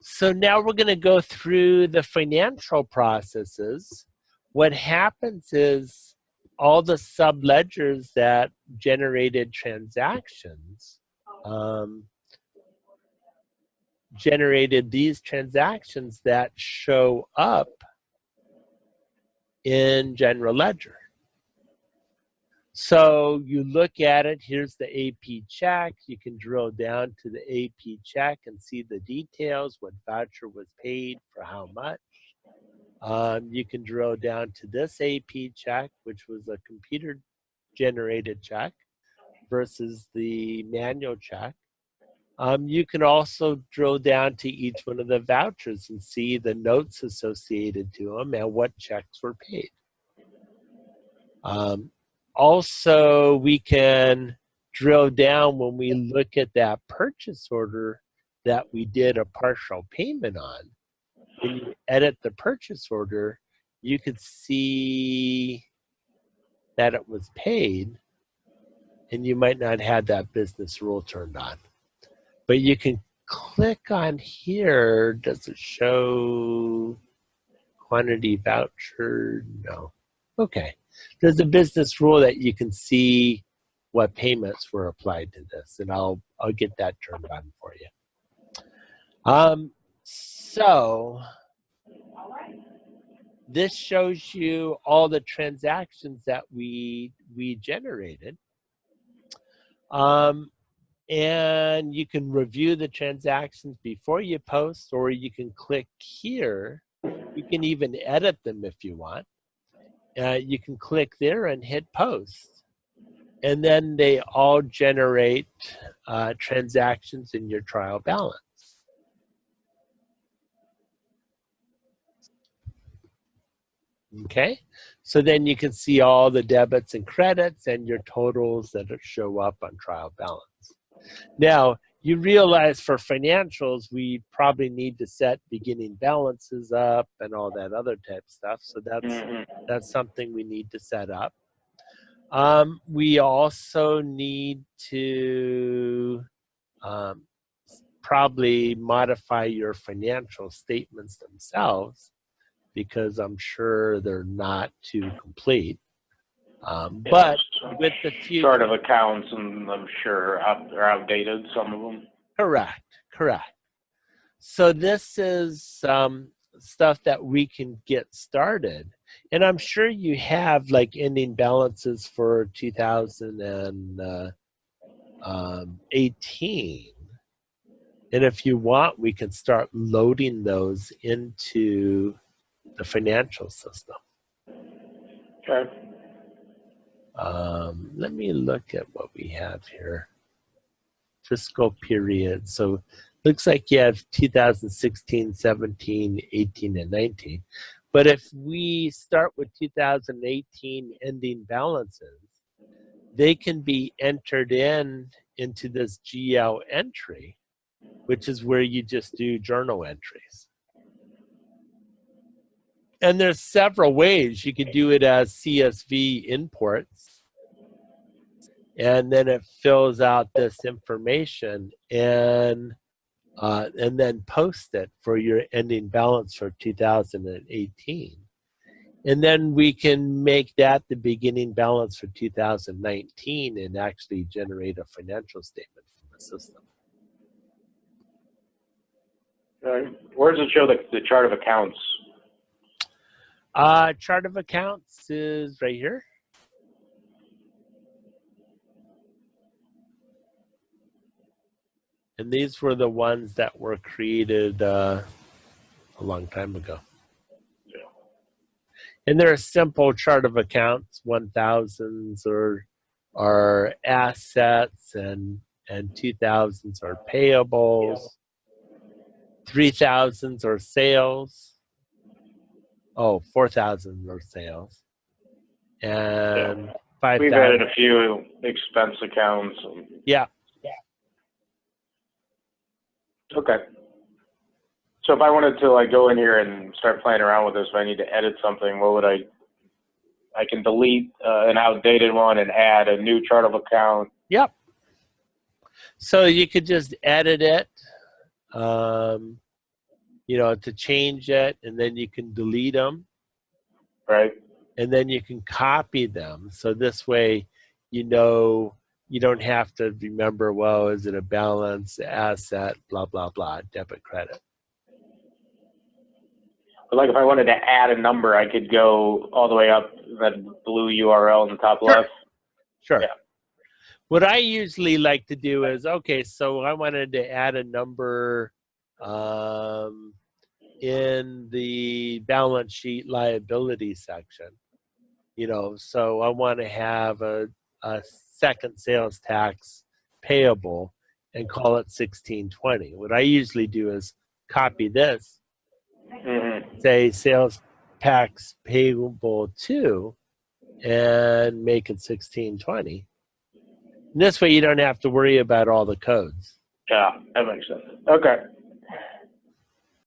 So now we're going to go through the financial processes. What happens is all the subledgers that generated transactions generated these transactions that show up in general ledger. So you look at it, here's the AP check. You can drill down to the AP check and see the details, what voucher was paid for how much. You can drill down to this AP check, which was a computer-generated check versus the manual check. You can also drill down to each one of the vouchers and see the notes associated to them and what checks were paid. Also, we can drill down when we look at that purchase order that we did a partial payment on. When you edit the purchase order, you could see that it was paid, and you might not have that business rule turned on. But you can click on here. Does it show quantity voucher? No. Okay. There's a business rule that you can see what payments were applied to this, and I'll get that turned on for you. So this shows you all the transactions that we generated. And you can review the transactions before you post, or you can click here. You can even edit them if you want. You can click there and hit post. And then they all generate transactions in your trial balance. Okay, so then you can see all the debits and credits and your totals that show up on trial balance. Now, you realize for financials, we probably need to set beginning balances up and all that other type of stuff. So that's something we need to set up. We also need to probably modify your financial statements themselves, because I'm sure they're not too complete. But with the few chart of accounts, and I'm sure they're outdated, some of them. Correct. So this is stuff that we can get started. And I'm sure you have like ending balances for 2018. And if you want, we can start loading those into the financial system. Okay. Let me look at what we have here. Fiscal period. So looks like you have 2016, 17, 18, and 19. But if we start with 2018 ending balances, they can be entered into this GL entry, which is where you just do journal entries. And there's several ways. You could do it as CSV imports, and then it fills out this information and then post it for your ending balance for 2018. And then we can make that the beginning balance for 2019 and actually generate a financial statement from the system. Where does it show the chart of accounts? Chart of accounts is right here. And these were the ones that were created a long time ago. Yeah. And they're a simple chart of accounts. 1000s are assets, and 2000s are payables. 3000s are sales. 4,000 are sales. And 5,000. We've added a few expense accounts. Yeah. Okay. So if I wanted to go in here and start playing around with this, if I need to edit something, what would I can delete an outdated one and add a new chart of account. Yep. So you could just edit it. to change it, and then you can delete them, Right. and then you can copy them. So this way, you don't have to remember, well, is it a balance, asset, blah, blah, blah, debit, credit. But like if I wanted to add a number, I could go all the way up that blue URL in the top Sure. left. Sure. Yeah. What I usually like to do is, okay, so I wanted to add a number in the balance sheet liability section. So I want to have a second sales tax payable and call it 1620. What I usually do is copy this, say sales tax payable to, and make it 1620. And this way you don't have to worry about all the codes. Yeah, that makes sense. Okay.